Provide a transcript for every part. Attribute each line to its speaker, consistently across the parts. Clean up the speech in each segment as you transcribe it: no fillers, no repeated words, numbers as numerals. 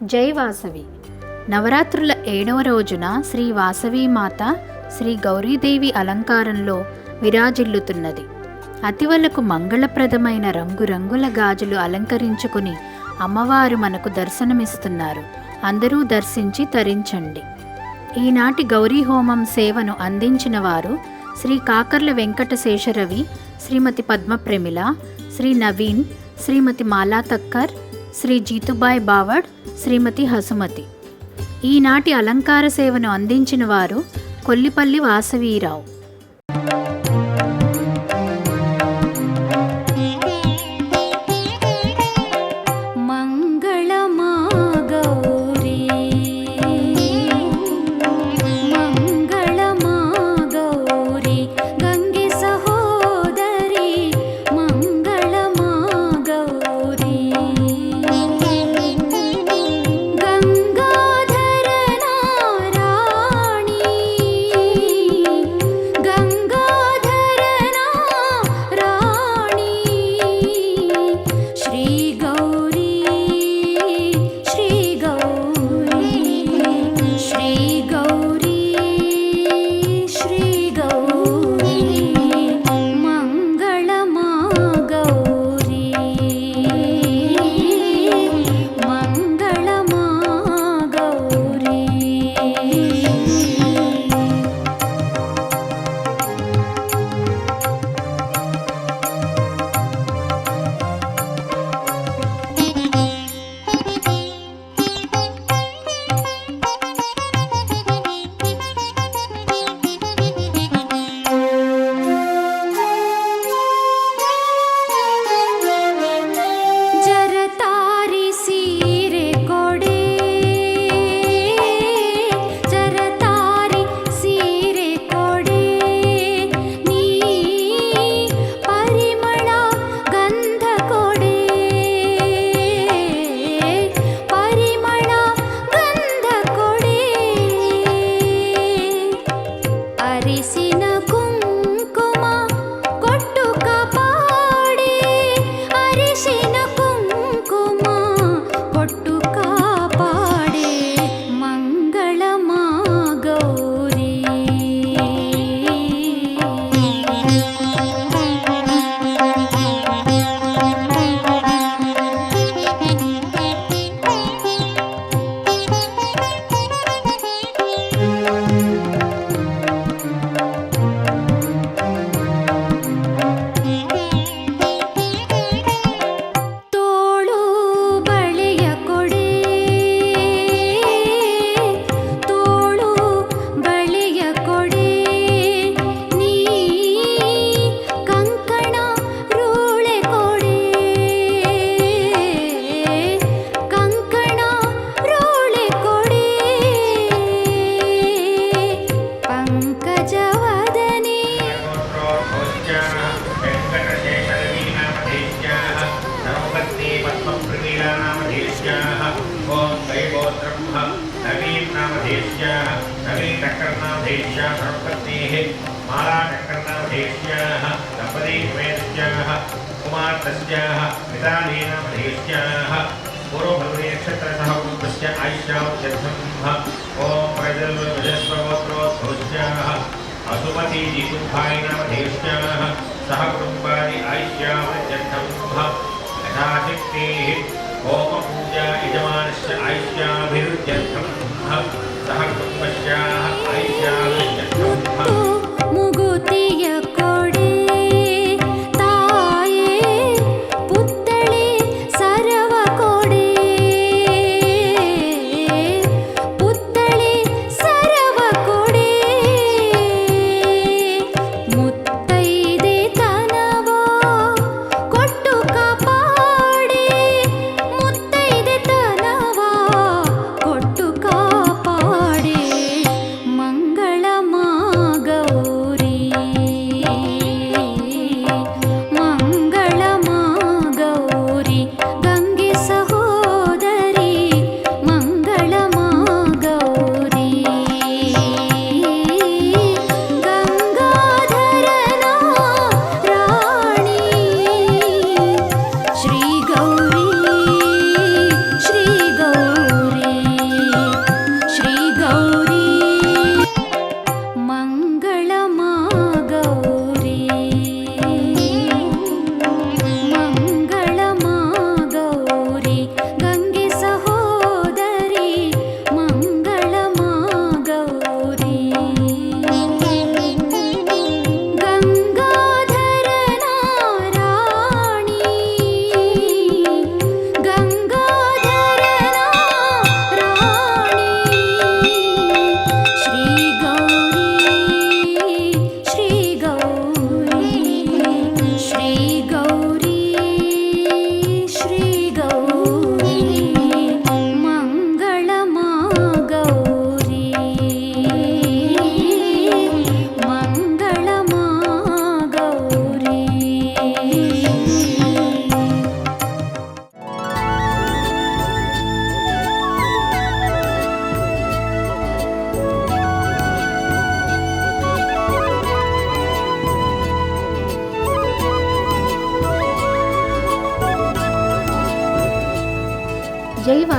Speaker 1: జై వాసవి. నవరాత్రుల 7వ రోజున శ్రీ వాసవీమాత శ్రీ గౌరీదేవి అలంకారంలో విరాజిల్లుతున్నది. అతివలకు మంగళప్రదమైన రంగురంగుల గాజులు అలంకరించుకుని అమ్మవారు మనకు దర్శనమిస్తున్నారు. అందరూ దర్శించి తరించండి. ఈనాటి గౌరీ హోమం సేవను అందించిన వారు శ్రీ కాకర్ల వెంకట శేషరవి, శ్రీమతి పద్మప్రమిళ, శ్రీ నవీన్, శ్రీమతి మాలా తక్కర్, శ్రీ జీతుబాయ్ బావడ్, శ్రీమతి హసుమతి. ఈనాటి అలంకార సేవను అందించిన వారు కొల్లిపల్లి వాసవీరావు.
Speaker 2: हसुमती जीतुभाई नाम देश्याः सह कुटुंबानि आयुष्यावत्यर्थं यथाशक्तिः होम पूजा यजमानस्य आयुष्याभिवृद्ध्यर्थं सह कुटुंबस्याः आयुष्यावत्यर्थं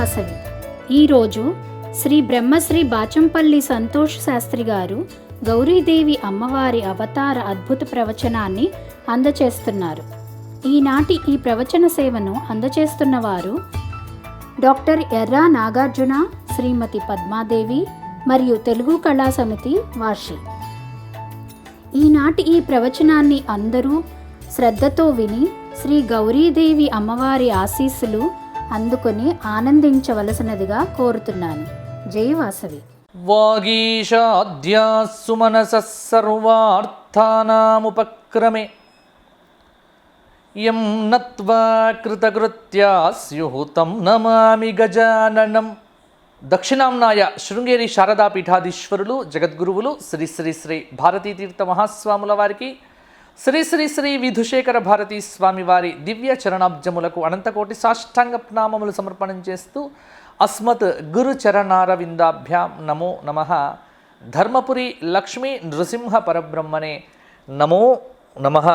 Speaker 1: వాసవి. ఈరోజు శ్రీ బ్రహ్మశ్రీ బాచంపల్లి సంతోష్ శాస్త్రి గారు గౌరీదేవి అమ్మవారి అవతార అద్భుత ప్రవచనాన్ని అందచేస్తున్నారు. ఈనాటి ఈ ప్రవచన సేవను అందచేస్తున్నవారు డాక్టర్ ఎర్రా నాగార్జున, శ్రీమతి పద్మాదేవి మరియు తెలుగు కళా సమితి వాషి. ఈనాటి ఈ ప్రవచనాన్ని అందరూ శ్రద్ధతో విని శ్రీ గౌరీదేవి అమ్మవారి ఆశీస్సులు అందుకొని ఆనందించవలసినదిగా కోరుతున్నాను. జై వాసవి.
Speaker 3: వాగీషాద్యా సుమనసః సర్వార్థానాముపక్రమే యం నత్వా కృతకృత్యా స్యుః తం నమామి గజాననం. దక్షిణాంనాయ శృంగేరి శారదా పీఠాధీశ్వరులు జగద్గురువులు శ్రీ శ్రీ శ్రీ భారతీ తీర్థ మహాస్వాముల వారికి, శ్రీ శ్రీ శ్రీ విధుశేఖర భారతీ స్వామి వారి దివ్య చరణాబ్జములకు అనంతకోటి సాష్టాంగ ప్రణామములు సమర్పణం చేస్తూ అస్మత్ గురు చరణారవిందాభ్యాం నమో నమః. ధర్మపురి లక్ష్మీ నృసింహ పరబ్రహ్మణే నమో నమః.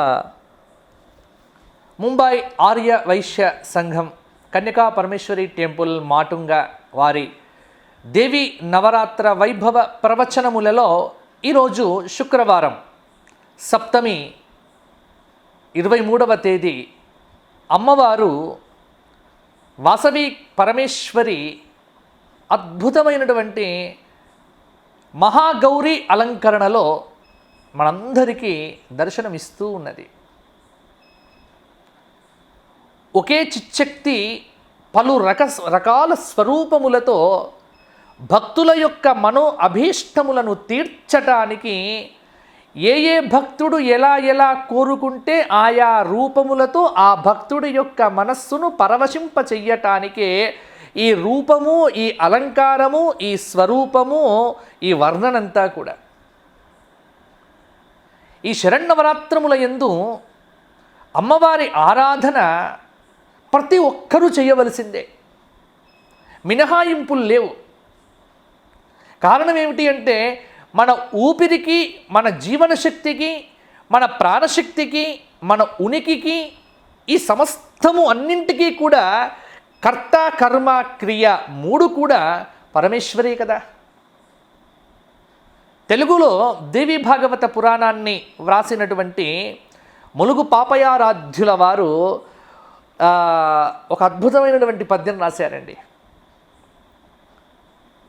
Speaker 3: ముంబై ఆర్య వైశ్య సంఘం కన్యకా పరమేశ్వరి టెంపుల్ మాటుంగ వారి దేవి నవరాత్ర వైభవ ప్రవచనములలో ఈరోజు శుక్రవారం సప్తమి 23వ తేదీ అమ్మవారు వాసవి పరమేశ్వరి అద్భుతమైనటువంటి మహాగౌరి అలంకరణలో మనందరికీ దర్శనమిస్తూ ఉన్నది. ఒకే చిచ్చక్తి పలు రకాల స్వరూపములతో భక్తుల యొక్క మనో అభీష్టములను తీర్చటానికి ఏ భక్తుడు ఎలా కోరుకుంటే ఆయా రూపములతో ఆ భక్తుడి యొక్క మనస్సును పరవశింప చెయ్యటానికే ఈ రూపము, ఈ అలంకారము, ఈ స్వరూపము, ఈ వర్ణనంతా కూడా. ఈ శరన్నవరాత్రముల యందు అమ్మవారి ఆరాధన ప్రతి ఒక్కరూ చేయవలసిందే, మినహాయింపులు లేవు. కారణం ఏమిటి అంటే మన ఊపిరికి, మన జీవన శక్తికి, మన ప్రాణశక్తికి, మన ఉనికికి, ఈ సమస్తము అన్నింటికీ కూడా కర్త కర్మ క్రియ మూడు కూడా పరమేశ్వరే కదా. తెలుగులో దేవి భాగవత పురాణాన్ని వ్రాసినటువంటి ములుగు పాపయారాధ్యుల వారు ఒక అద్భుతమైనటువంటి పద్యం రాశారండి.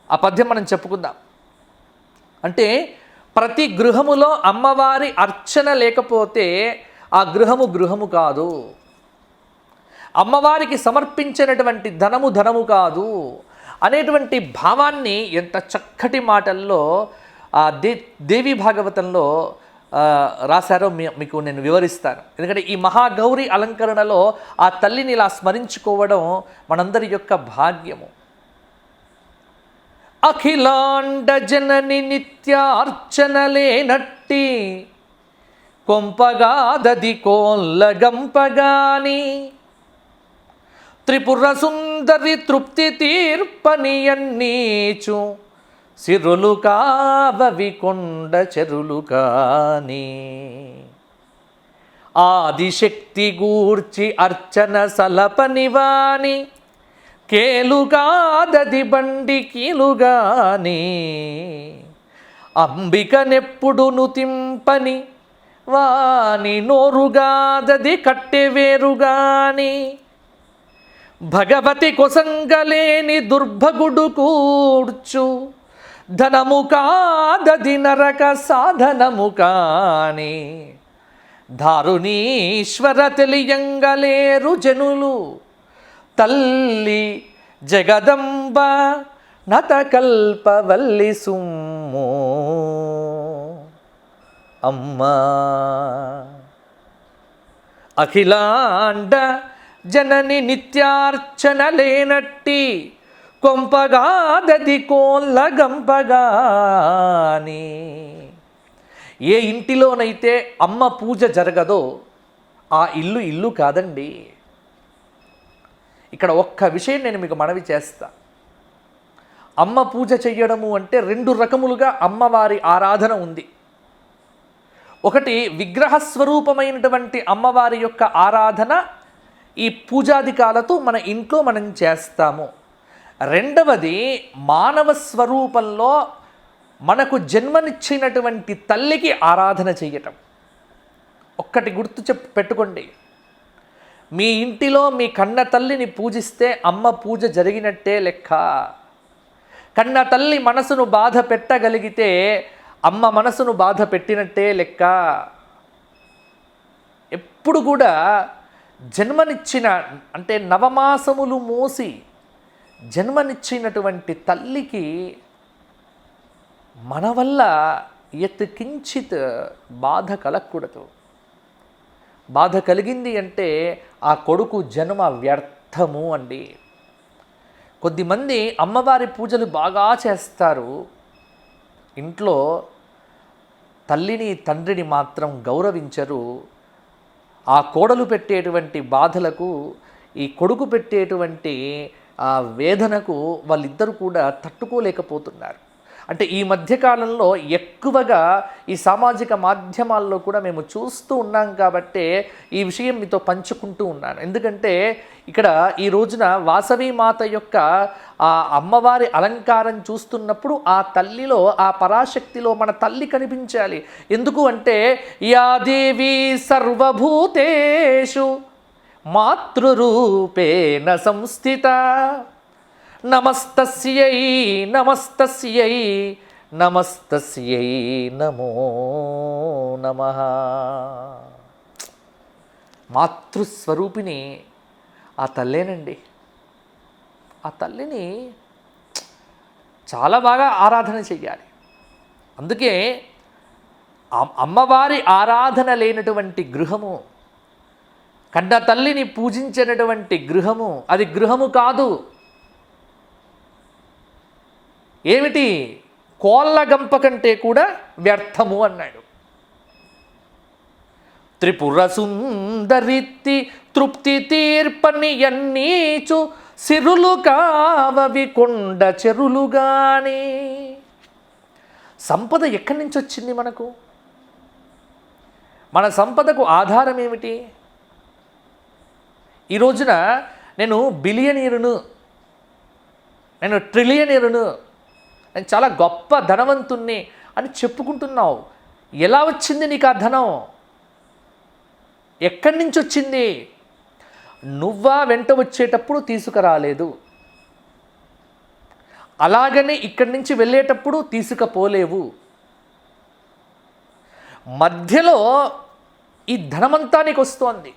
Speaker 3: ఆ పద్యం మనం చెప్పుకుందాం. అంటే ప్రతి గృహములో అమ్మవారి అర్చన లేకపోతే ఆ గృహము కాదు, అమ్మవారికి సమర్పించినటువంటి ధనము కాదు అనేటువంటి భావాన్ని ఎంత చక్కటి మాటల్లో దేవి భాగవతంలో రాశారో మీకు నేను వివరిస్తాను. ఎందుకంటే ఈ మహాగౌరి అలంకరణలో ఆ తల్లిని ఇలా స్మరించుకోవడం మనందరి యొక్క భాగ్యము. అఖిలాండ జనని నిత్యార్చనలేనట్టి కొంపగాదది కోల్లగంపగాని త్రిపుర సుందరి తృప్తి తీర్పనియన్నీచు సిరులు కావవి కొండ చెరులు కాని ఆదిశక్తి గూర్చి అర్చన సలపనివాని కేలుగాదది బండి కీలుగాని అంబికనెప్పుడు నుతింపని వాని నోరుగాదది కట్టెవేరుగాని భగవతి కొసంగలేని దుర్భగుడు కూర్చు ధనము కాదది నరక సాధనము కాని దారుణీశ్వర తెలియంగలేరు జనులు తల్లి జగదంబ నతకల్పవల్లి సుమ్మో అమ్మా. అఖిలాండ జనని నిత్యార్చన లేనట్టి కొంపగాదది కోళ్ళ గంపగాని. ఏ ఇంటిలోనైతే అమ్మ పూజ జరగదో ఆ ఇల్లు కాదండి. ఇక్కడ ఒక్క విషయం నేను మీకు మనవి చేస్తా. అమ్మ పూజ చెయ్యడము అంటే రెండు రకములుగా అమ్మవారి ఆరాధన ఉంది. ఒకటి విగ్రహ స్వరూపమైనటువంటి అమ్మవారి యొక్క ఆరాధన ఈ పూజాధికాలతో మన ఇంట్లో మనం చేస్తాము. రెండవది మానవ స్వరూపంలో మనకు జన్మనిచ్చినటువంటి తల్లికి ఆరాధన చెయ్యటం. ఒక్కటి గుర్తు పెట్టుకోండి, మీ ఇంటిలో మీ కన్న తల్లిని పూజిస్తే అమ్మ పూజ జరిగినట్టే లెక్క. కన్న తల్లి మనసును బాధ పెట్టగలిగితే అమ్మ మనసును బాధ పెట్టినట్టే లెక్క. ఎప్పుడు కూడా జన్మనిచ్చిన అంటే నవమాసములు మోసి జన్మనిచ్చినటువంటి తల్లికి మన వల్ల యత్కించిత్ బాధ కలగకూడదు. బాధ కలిగింది అంటే ఆ కొడుకు జన్మ వ్యర్థము అండి. కొద్దిమంది అమ్మవారి పూజలు బాగా చేస్తారు, ఇంట్లో తల్లిని తండ్రిని మాత్రం గౌరవించరు. ఆ కోడలు పెట్టేటువంటి బాధలకు ఈ కొడుకు పెట్టేటువంటి ఆ వేదనకు వాళ్ళిద్దరూ కూడా తట్టుకోలేకపోతున్నారు. అంటే ఈ మధ్యకాలంలో ఎక్కువగా ఈ సామాజిక మాధ్యమాల్లో కూడా మేము చూస్తూ ఉన్నాం కాబట్టి ఈ విషయం మీతో పంచుకుంటూ ఉన్నాను. ఎందుకంటే ఇక్కడ ఈ రోజున వాసవి మాత యొక్క ఆ అమ్మవారి అలంకారం చూస్తున్నప్పుడు ఆ తల్లిలో ఆ పరాశక్తిలో మన తల్లి కనిపించాలి. ఎందుకు అంటే యా దేవి సర్వభూతేషు మాతృరూపేణ సంస్థిత నమస్తస్యై నమస్తస్యై నమస్తస్యై నమో నమః. మాతృస్వరూపిణి ఆ తల్లేనండి. ఆ తల్లిని చాలా బాగా ఆరాధన చెయ్యాలి. అందుకే అమ్మవారి ఆరాధన లేనటువంటి గృహము, కన్న తల్లిని పూజించినటువంటి గృహము అది గృహము కాదు. ఏమిటి? కోళ్ళ గంప కంటే కూడా వ్యర్థము అన్నాడు. త్రిపుర సుందరిత్తి తృప్తి తీర్పని ఎన్నీచు సిరులు కావవి కొండ చెరులుగాని. సంపద ఎక్కడి నుంచి వచ్చింది మనకు? మన సంపదకు ఆధారం ఏమిటి? ఈ రోజున నేను బిలియనీరును, నేను ట్రిలియనీరును, నేను చాలా గొప్ప ధనవంతుణ్ణి అని చెప్పుకుంటున్నావు. ఎలా వచ్చింది నీకు ఆ ధనం? ఎక్కడి నుంచి వచ్చింది? నువ్వా వెంట వచ్చేటప్పుడు తీసుకురాలేదు, అలాగనే ఇక్కడి నుంచి వెళ్ళేటప్పుడు తీసుకుపోలేవు. మధ్యలో ఈ ధనమంతా నీకు వస్తోంది.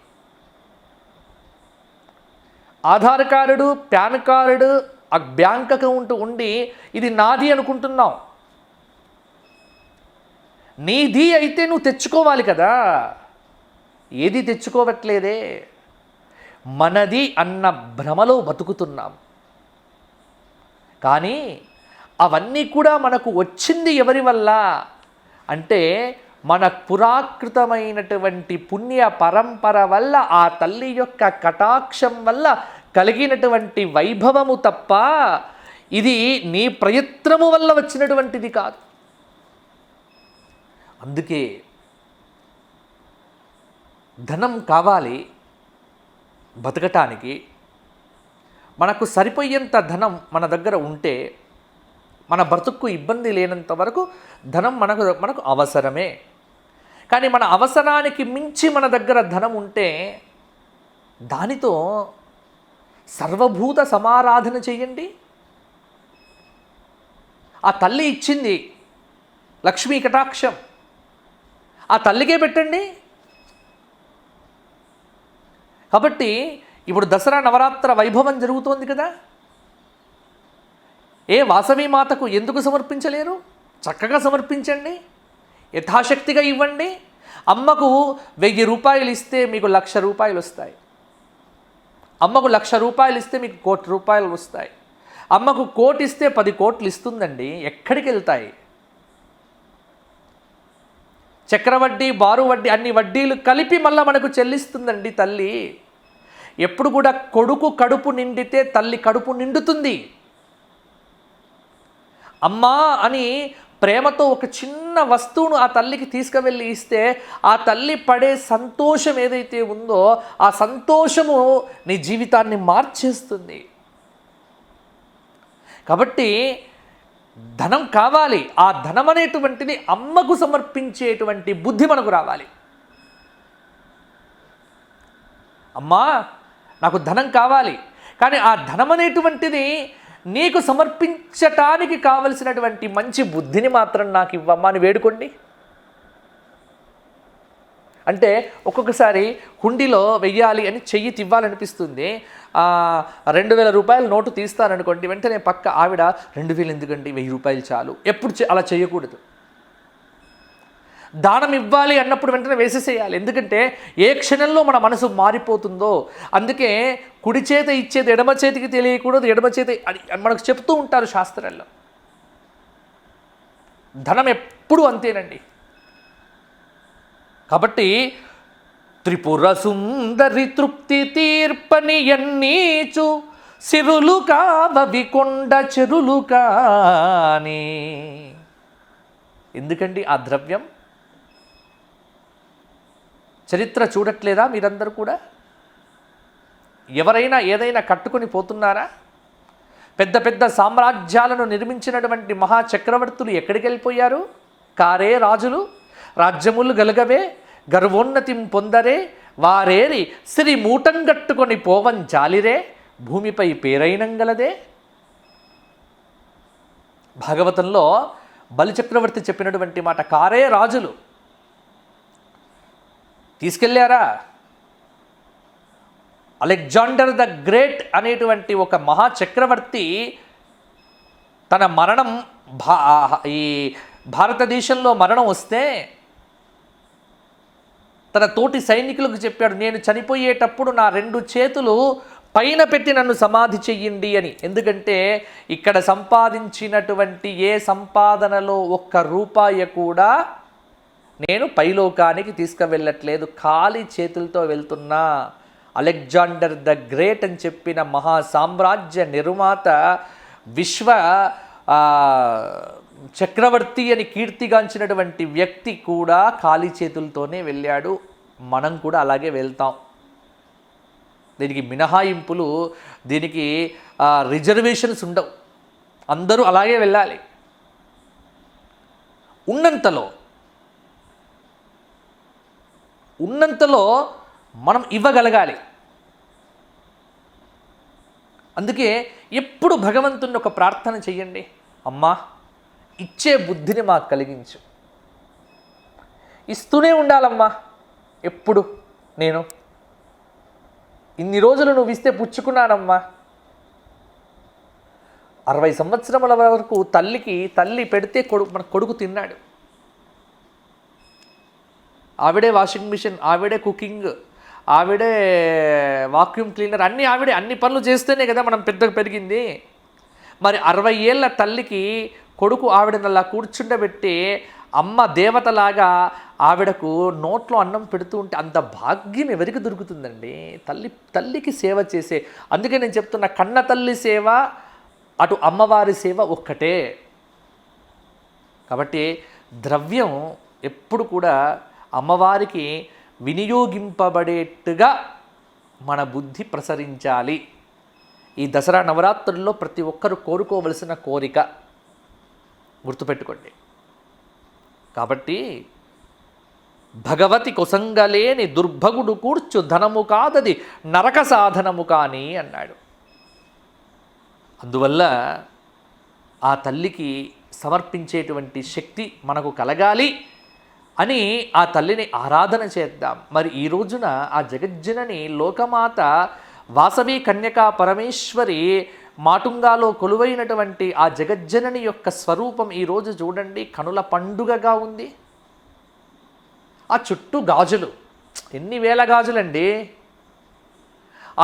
Speaker 3: ఆధార్ కార్డు, పాన్ కార్డు, ఆ బ్యాంక్ అకౌంట్ ఉండి ఇది నాది అనుకుంటున్నావు. నీది అయితే నువ్వు తెచ్చుకోవాలి కదా, ఏది తెచ్చుకోవట్లేదే. మనది అన్న భ్రమలో బతుకుతున్నాం. కానీ అవన్నీ కూడా మనకు వచ్చింది ఎవరి వల్ల అంటే మన పురాకృతమైనటువంటి పుణ్య పరంపర వల్ల, ఆ తల్లి యొక్క కటాక్షం వల్ల కలిగినటువంటి వైభవము తప్ప ఇది నీ ప్రయత్నము వల్ల వచ్చినటువంటిది కాదు. అందుకే ధనం కావాలి బతకటానికి. మనకు సరిపోయేంత ధనం మన దగ్గర ఉంటే మన బ్రతుక్కు ఇబ్బంది లేనంత వరకు ధనం మనకు అవసరమే. కానీ మన అవసరానికి మించి మన దగ్గర ధనం ఉంటే దానితో సర్వభూత సమారాధన చెయ్యండి. ఆ తల్లి ఇచ్చింది లక్ష్మీ కటాక్షం, ఆ తల్లికే పెట్టండి. కాబట్టి ఇప్పుడు దసరా నవరాత్ర వైభవం జరుగుతోంది కదా, ఏ వాసవి మాతకు ఎందుకు సమర్పించలేరు? చక్కగా సమర్పించండి, యథాశక్తిగా ఇవ్వండి. అమ్మకు 1000 రూపాయలు ఇస్తే మీకు 1,00,000 రూపాయలు వస్తాయి. అమ్మకు 1,00,000 రూపాయలు ఇస్తే మీకు 1,00,00,000 రూపాయలు వస్తాయి. అమ్మకు 1,00,00,000 ఇస్తే 10 కోట్లు ఇస్తుందండి. ఎక్కడికి వెళ్తాయి? చక్రవడ్డీ, బారు వడ్డీ, అన్ని వడ్డీలు కలిపి మళ్ళీ మనకు చెల్లిస్తుందండి తల్లి. ఎప్పుడు కూడా కొడుకు కడుపు నిండితే తల్లి కడుపు నిండుతుంది. అమ్మా అని ప్రేమతో ఒక చిన్న వస్తువును ఆ తల్లికి తీసుకువెళ్ళి ఇస్తే ఆ తల్లి పడే సంతోషం ఏదైతే ఉందో ఆ సంతోషము నీ జీవితాన్ని మార్చేస్తుంది. కాబట్టి ధనం కావాలి. ఆ ధనం అనేటువంటిది అమ్మకు సమర్పించేటువంటి బుద్ధి మనకు రావాలి. అమ్మా నాకు ధనం కావాలి, కానీ ఆ ధనం అనేటువంటిది నీకు సమర్పించటానికి కావలసినటువంటి మంచి బుద్ధిని మాత్రం నాకు ఇవ్వమ్మా అని వేడుకోండి. అంటే ఒక్కొక్కసారి హుండీలో వెయ్యాలి అని చెయ్యి తివ్వాలనిపిస్తుంది. 2000 రూపాయల నోటు తీస్తాననుకోండి, వెంటనే పక్క ఆవిడ 2000 ఎందుకండి, 1000 రూపాయలు చాలు. ఎప్పుడు అలా చేయకూడదు. దానం ఇవ్వాలి అన్నప్పుడు వెంటనే వేసేసేయాలి. ఎందుకంటే ఏ క్షణంలో మన మనసు మారిపోతుందో. అందుకే కుడి చేత ఇచ్చేది ఎడమ చేతికి తెలియకూడదు, ఎడమ చేతి అని మనకు చెప్తూ ఉంటారు శాస్త్రాల్లో. ధనం ఎప్పుడు అంతేనండి. కాబట్టి త్రిపుర సుందరి తృప్తి తీర్పని ఎన్నీచు సిరులు కావవి కొండ చెరులు కాని. ఎందుకండి ఆ ద్రవ్యం? చరిత్ర చూడట్లేదా మీరందరూ కూడా? ఎవరైనా ఏదైనా కట్టుకొని పోతున్నారా? పెద్ద పెద్ద సామ్రాజ్యాలను నిర్మించినటువంటి మహాచక్రవర్తులు ఎక్కడికి వెళ్ళిపోయారు? కారే రాజులు రాజ్యములు గలగవే గర్వోన్నతిం పొందరే వారేరి సిరి మూటంగట్టుకొని పోవం జాలిరే భూమిపై పేరైనంగలదే. భాగవతంలో బలిచక్రవర్తి చెప్పినటువంటి మాట. కారే రాజులు తీసుకెళ్ళారా? అలెగ్జాండర్ ద గ్రేట్ అనేటువంటి ఒక మహాచక్రవర్తి తన మరణం ఈ భారతదేశంలో మరణం వస్తే తన తోటి సైనికులకు చెప్పాడు, నేను చనిపోయేటప్పుడు నా 2 చేతులు పైన పెట్టి నన్ను సమాధి చెయ్యండి అని. ఎందుకంటే ఇక్కడ సంపాదించినటువంటి ఏ సంపాదనలో 1 రూపాయి కూడా నేను పైలోకానికి తీసుకువెళ్ళట్లేదు, ఖాళీ చేతులతో వెళ్తున్నా. అలెగ్జాండర్ ద గ్రేట్ అని చెప్పిన మహా సామ్రాజ్య నిర్మాత, విశ్వ చక్రవర్తి అని కీర్తిగాంచినటువంటి వ్యక్తి కూడా ఖాళీ చేతులతోనే వెళ్ళాడు. మనం కూడా అలాగే వెళ్తాం. దీనికి మినహాయింపులు, దీనికి రిజర్వేషన్స్ ఉండవు. అందరూ అలాగే వెళ్ళాలి. ఉన్నంతలో మనం ఇవ్వగలగాలి. అందుకే ఎప్పుడు భగవంతుని ఒక ప్రార్థన చెయ్యండి, అమ్మా ఇచ్చే బుద్ధిని మాకు కలిగించు. ఇస్తూనే ఉండాలమ్మా. ఎప్పుడు నేను ఇన్ని రోజులు నువ్వు ఇస్తే పుచ్చుకున్నానమ్మా. 60 సంవత్సరముల వరకు తల్లి పెడితే మన కొడుకు తిన్నాడు. ఆవిడే వాషింగ్ మిషన్, ఆవిడే కుకింగ్, ఆవిడే వాక్యూమ్ క్లీనర్, అన్ని పనులు చేస్తేనే కదా మనం పెద్దగా పెరిగింది. మరి 60 ఏళ్ళ తల్లికి కొడుకు ఆవిడని అలా కూర్చుండబెట్టి అమ్మ దేవతలాగా ఆవిడకు నోట్లో అన్నం పెడుతూ ఉంటే అంత భాగ్యం ఎవరికి దొరుకుతుందండి? తల్లికి సేవ చేసే. అందుకే నేను చెప్తున్నా, కన్న తల్లి సేవ అటు అమ్మవారి సేవ ఒక్కటే. కాబట్టి ద్రవ్యం ఎప్పుడు కూడా అమ్మవారికి వినియోగింపబడేట్టుగా మన బుద్ధి ప్రసరించాలి. ఈ దసరా నవరాత్రుల్లో ప్రతి ఒక్కరూ కోరుకోవలసిన కోరిక గుర్తుపెట్టుకోండి. కాబట్టి భగవతి కొసంగలేని దుర్భగుడు కూర్చు ధనము కాదది నరక సాధనము కానీ అన్నాడు. అందువల్ల ఆ తల్లికి సమర్పించేటువంటి శక్తి మనకు కలగాలి అని ఆ తల్లిని ఆరాధన చేద్దాం. మరి ఈ రోజున ఆ జగజ్జనని లోకమాత వాసవి కన్యకా పరమేశ్వరి మాటుంగాలో కొలువైనటువంటి ఆ జగజ్జనని యొక్క స్వరూపం ఈరోజు చూడండి, కనుల పండుగగా ఉంది. ఆ చుట్టూ గాజులు, ఎన్ని వేల గాజులండి.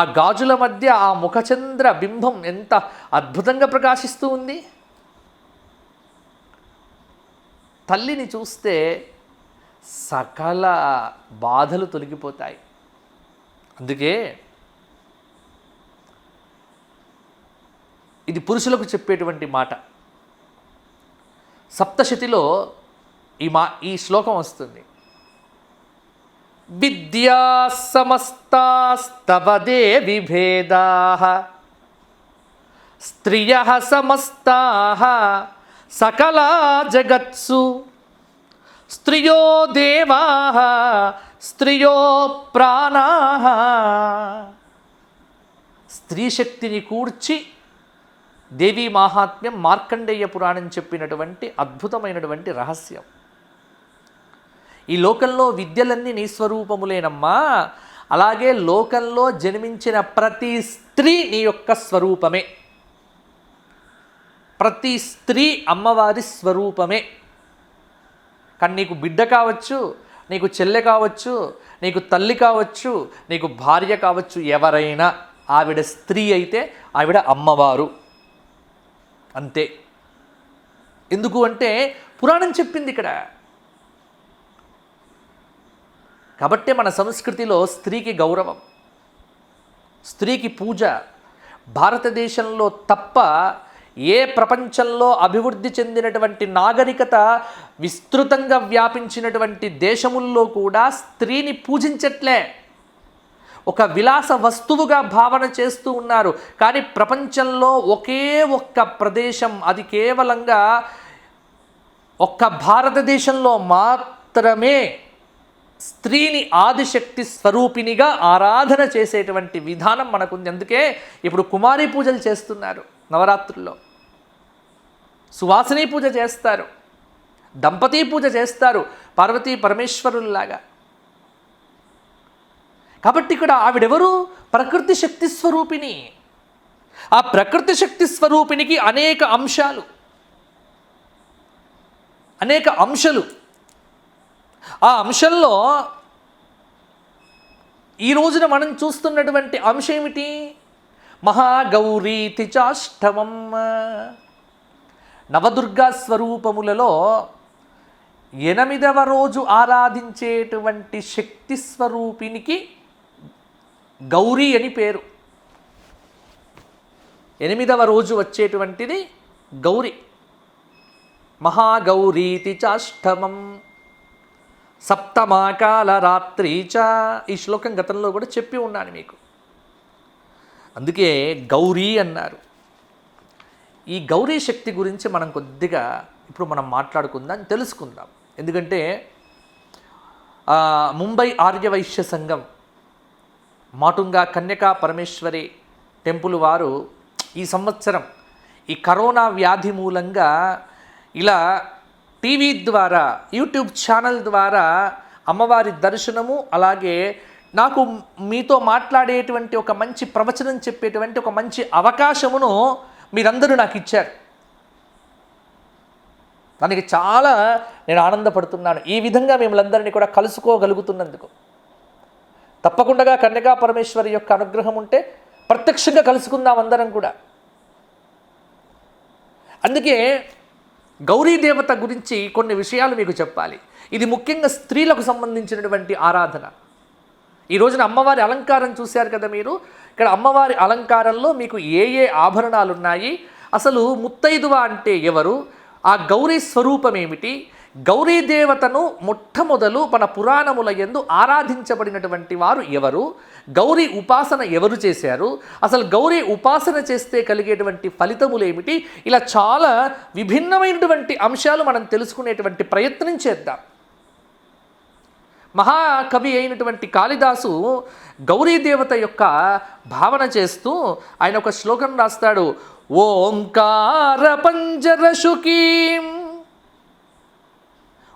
Speaker 3: ఆ గాజుల మధ్య ఆ ముఖచంద్ర బింబం ఎంత అద్భుతంగా ప్రకాశిస్తూ ఉంది. తల్లిని చూస్తే సకల బాధలు తొలగిపోతాయి. అందుకే ఇది పురుషులకు చెప్పేటువంటి మాట. సప్తశతిలో ఈ శ్లోకం వస్తుంది. విద్యా సమస్తాస్తవ దేవి భేదాః స్త్రియః సమస్తాః సకలా జగత్సు స్త్రియో దేవాః స్త్రియో ప్రాణాః. స్త్రీ శక్తిని కూర్చి దేవీ మాహాత్మ్యం మార్కండేయ పురాణం చెప్పినటువంటి అద్భుతమైనటువంటి రహస్యం. ఈ లోకంలో విద్యలన్నీ నీ స్వరూపములేనమ్మా, అలాగే లోకంలో జన్మించిన ప్రతి స్త్రీ నీ యొక్క స్వరూపమే. ప్రతి స్త్రీ అమ్మవారి స్వరూపమే. కానీ నీకు బిడ్డ కావచ్చు, నీకు చెల్లె కావచ్చు, నీకు తల్లి కావచ్చు, నీకు భార్య కావచ్చు, ఎవరైనా ఆవిడ స్త్రీ అయితే ఆవిడ అమ్మవారు అంతే. ఎందుకు అంటే పురాణం చెప్పింది ఇక్కడ. కాబట్టే మన సంస్కృతిలో స్త్రీకి గౌరవం, స్త్రీకి పూజ. భారతదేశంలో తప్ప ఏ ప్రపంచంలో అభివృద్ధి చెందినటువంటి నాగరికత విస్తృతంగా వ్యాపించినటువంటి దేశముల్లో కూడా స్త్రీని పూజించట్లే, ఒక విలాస వస్తువుగా భావన చేస్తూ ఉన్నారు. కానీ ప్రపంచంలో ఒకే ఒక్క ప్రదేశం, అది కేవలంగా ఒక్క భారతదేశంలో మాత్రమే స్త్రీని ఆదిశక్తి స్వరూపినిగా ఆరాధన చేసేటువంటి విధానం మనకుంది. అందుకే ఇప్పుడు కుమారి పూజలు చేస్తున్నారు నవరాత్రుల్లో, సువాసిని పూజ చేస్తారు, దంపతి పూజ చేస్తారు, పార్వతీ పరమేశ్వరుల్లాగా. కాబట్టి ఇక్కడ ఆవిడెవరు? ప్రకృతి శక్తి స్వరూపిణి. ఆ ప్రకృతి శక్తి స్వరూపిణికి అనేక అంశాలు. ఆ అంశంలో ఈ రోజున మనం చూస్తున్నటువంటి అంశం ఏమిటి? మహాగౌరీతి చాష్టమం. నవదుర్గా స్వరూపములలో 8వ రోజు ఆరాధించేటువంటి శక్తి స్వరూపినికి గౌరీ అని పేరు. 8వ రోజు వచ్చేటువంటిది గౌరీ. మహాగౌరీతి చాష్టమం సప్తమాకాల రాత్రి చ. ఈ శ్లోకం గతంలో కూడా చెప్పి ఉన్నాను మీకు. అందుకే గౌరీ అన్నారు. ఈ గౌరీ శక్తి గురించి మనం కొద్దిగా ఇప్పుడు మనం మాట్లాడుకుందాం, తెలుసుకుందాం. ఎందుకంటే ముంబై ఆర్యవైశ్య సంఘం మాటుంగా కన్యకా పరమేశ్వరి టెంపుల్ వారు ఈ సంవత్సరం ఈ కరోనా వ్యాధి మూలంగా ఇలా టీవీ ద్వారా, యూట్యూబ్ ఛానల్ ద్వారా అమ్మవారి దర్శనము, అలాగే నాకు మీతో మాట్లాడేటువంటి ఒక మంచి ప్రవచనం చెప్పేటువంటి ఒక మంచి అవకాశమును మీరందరూ నాకు ఇచ్చారు. దానికి చాలా నేను ఆనందపడుతున్నాను. ఈ విధంగా మిమ్మల్ందరినీ కూడా కలుసుకోగలుగుతున్నందుకు. తప్పకుండా కన్యకా పరమేశ్వరి యొక్క అనుగ్రహం ఉంటే ప్రత్యక్షంగా కలుసుకుందాం అందరం కూడా. అందుకే గౌరీ దేవత గురించి కొన్ని విషయాలు మీకు చెప్పాలి. ఇది ముఖ్యంగా స్త్రీలకు సంబంధించినటువంటి ఆరాధన. ఈ రోజున అమ్మవారి అలంకారం చూశారు కదా మీరు. ఇక్కడ అమ్మవారి అలంకారంలో మీకు ఏ ఆభరణాలు ఉన్నాయి, అసలు ముత్తైదువ అంటే ఎవరు, ఆ గౌరీ స్వరూపం ఏమిటి, గౌరీ దేవతను మొట్టమొదలు మన పురాణముల యందు ఆరాధించబడినటువంటి వారు ఎవరు, గౌరీ ఉపాసన ఎవరు చేశారు, అసలు గౌరీ ఉపాసన చేస్తే కలిగేటువంటి ఫలితములు ఏమిటి, ఇలా చాలా విభిన్నమైనటువంటి అంశాలు మనం తెలుసుకునేటువంటి ప్రయత్నం చేద్దాం. మహాకవి అయినటువంటి కాళిదాసు గౌరీదేవత యొక్క భావన చేస్తూ ఆయన ఒక శ్లోకం రాస్తాడు. ఓంకార పంజరశుకీం,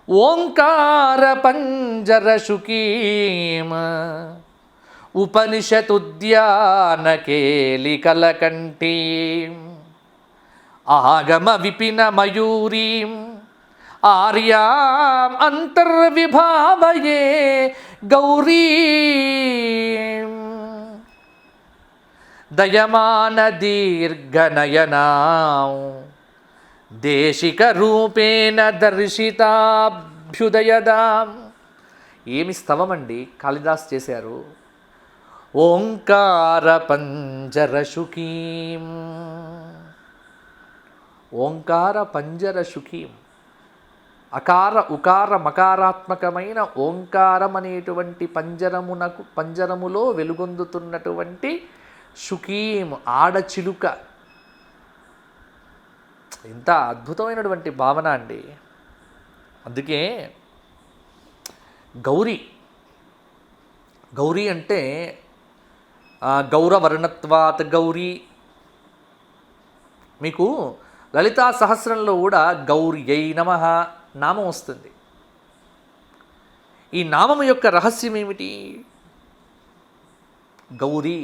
Speaker 3: ఓంకార పంజరశుకీం ఉపనిషదుద్యాన కేలికలకంఠీం ఆగమ విపిన మయూరీం ఆర్యాం అంతర్విభావయే గౌరీం దయమాన దీర్ఘనయనాం దేశిక రూపేణ దర్శితాభ్యుదయదాం. ఏమి స్తవమండి కాళిదాస్ చేశారు. ఓంకార పంజరశుకీం, ఓంకార పంజరశుకీం, అకార ఉకార మకారాత్మకమైన ఓంకారం అనేటువంటి పంజరములో వెలుగొందుతున్నటువంటి శుకీం ఆడచిలుక, ఇంత అద్భుతమైనటువంటి భావన అండి. అందుకే గౌరీ గౌరీ అంటే గౌరవర్ణత్వాత్ గౌరీ. మీకు లలితా సహస్రంలో కూడా గౌర్యై నమః నామం వస్తుంది. ఈ నామం యొక్క రహస్యం ఏమిటి? గౌరీ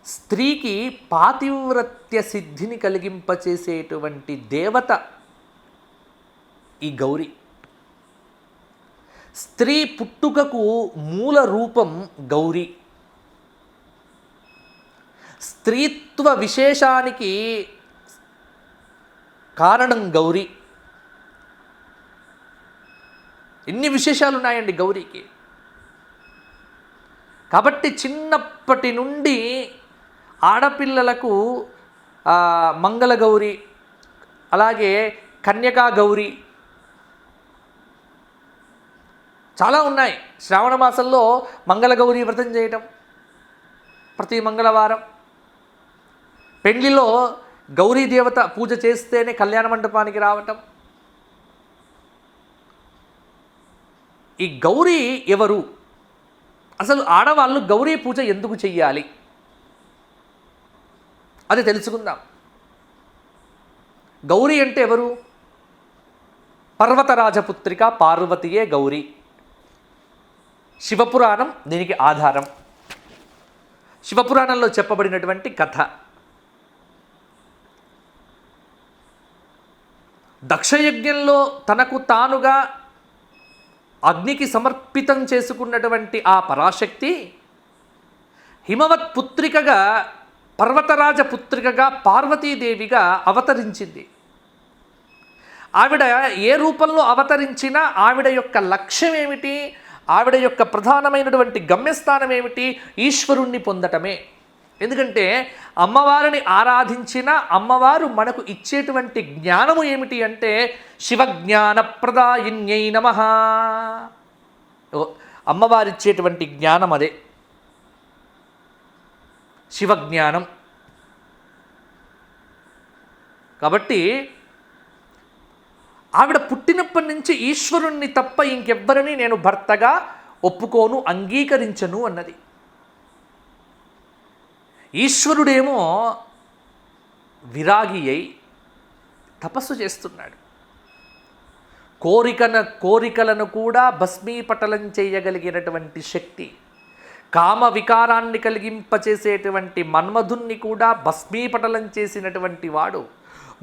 Speaker 3: స్త్రీకి పాతివ్రత్య సిద్ధిని కలిగింపచేసేటువంటి దేవత ఈ గౌరీ. స్త్రీ పుట్టుకకు మూల రూపం గౌరీ. స్త్రీత్వ విశేషానికి కారణం గౌరీ. ఎన్ని విశేషాలు ఉన్నాయండి గౌరీకి. కాబట్టి చిన్నప్పటి నుండి ఆడపిల్లలకు మంగళగౌరి, అలాగే కన్యకా గౌరి చాలా ఉన్నాయి. శ్రావణ మాసంలో మంగళగౌరి వ్రతం చేయటం, ప్రతి మంగళవారం పెళ్లిలో గౌరీ దేవత పూజ చేస్తేనే కళ్యాణ మండపానికి రావటం. ఈ గౌరీ ఎవరు? అసలు ఆడవాళ్ళు గౌరీ పూజ ఎందుకు చెయ్యాలి అది తెలుసుకుందాం. గౌరీ అంటే ఎవరు? పర్వతరాజపుత్రిక పార్వతీయే గౌరీ. శివపురాణం దీనికి ఆధారం. శివపురాణంలో చెప్పబడినటువంటి కథ. దక్షయజ్ఞంలో తనకు తానుగా అగ్నికి సమర్పితం చేసుకున్నటువంటి ఆ పరాశక్తి హిమవత్ పుత్రికగా, పర్వతరాజ పుత్రికగా, పార్వతీదేవిగా అవతరించింది. ఆవిడ ఏ రూపంలో అవతరించినా ఆవిడ యొక్క లక్ష్యం ఏమిటి, ఆవిడ యొక్క ప్రధానమైనటువంటి గమ్యస్థానం ఏమిటి? ఈశ్వరుణ్ణి పొందటమే. ఎందుకంటే అమ్మవారిని ఆరాధించిన అమ్మవారు మనకు ఇచ్చేటువంటి జ్ఞానము ఏమిటి అంటే శివజ్ఞానప్రదాయిన్యై నమః. అమ్మవారిచ్చేటువంటి జ్ఞానం అదే శివజ్ఞానం. కాబట్టి ఆవిడ పుట్టినప్పటి నుంచి ఈశ్వరుణ్ణి తప్ప ఇంకెవ్వరిని నేను భర్తగా ఒప్పుకోను, అంగీకరించను అన్నది. ఈశ్వరుడేమో విరాగి అయి తపస్సు చేస్తున్నాడు. కోరికలను కూడా భస్మీపటలం చేయగలిగినటువంటి శక్తి, కామ వికారాన్ని కలిగింపచేసేటువంటి మన్మధుణ్ణి కూడా భస్మీపటలం చేసినటువంటి వాడు,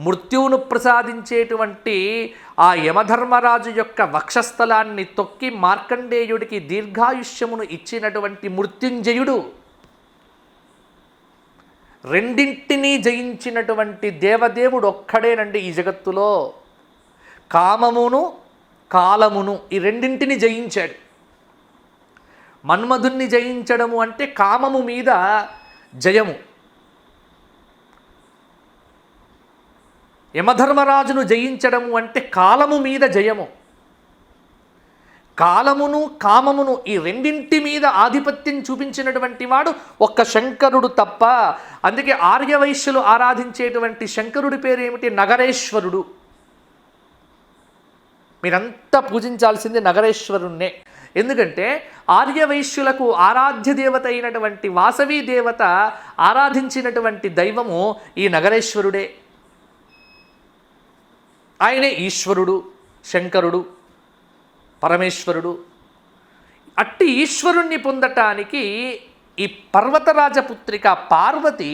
Speaker 3: మృత్యువును ప్రసాదించేటువంటి ఆ యమధర్మరాజు యొక్క వక్షస్థలాన్ని తొక్కి మార్కండేయుడికి దీర్ఘాయుష్యమును ఇచ్చినటువంటి మృత్యుంజయుడు, రెండింటినీ జయించినటువంటి దేవదేవుడు ఒక్కడేనండి ఈ జగత్తులో. కామమును కాలమును ఈ రెండింటిని జయించాడు. మన్మధుణ్ణి జయించడము అంటే కామము మీద జయము, యమధర్మరాజును జయించడము అంటే కాలము మీద జయము. కాలమును కామమును ఈ రెండింటి మీద ఆధిపత్యం చూపించినటువంటి వాడు ఒక్క శంకరుడు తప్ప. అందుకే ఆర్యవైశ్యులు ఆరాధించేటువంటి శంకరుడి పేరు ఏమిటి? నగరేశ్వరుడు. మీరంతా పూజించాల్సింది నగరేశ్వరుణ్ణే. ఎందుకంటే ఆర్యవైశ్యులకు ఆరాధ్య దేవత అయినటువంటి వాసవీ దేవత ఆరాధించినటువంటి దైవము ఈ నగరేశ్వరుడే. ఆయనే ఈశ్వరుడు, శంకరుడు, పరమేశ్వరుడు. అట్టి ఈశ్వరుణ్ణి పొందటానికి ఈ పర్వతరాజపుత్రిక పార్వతి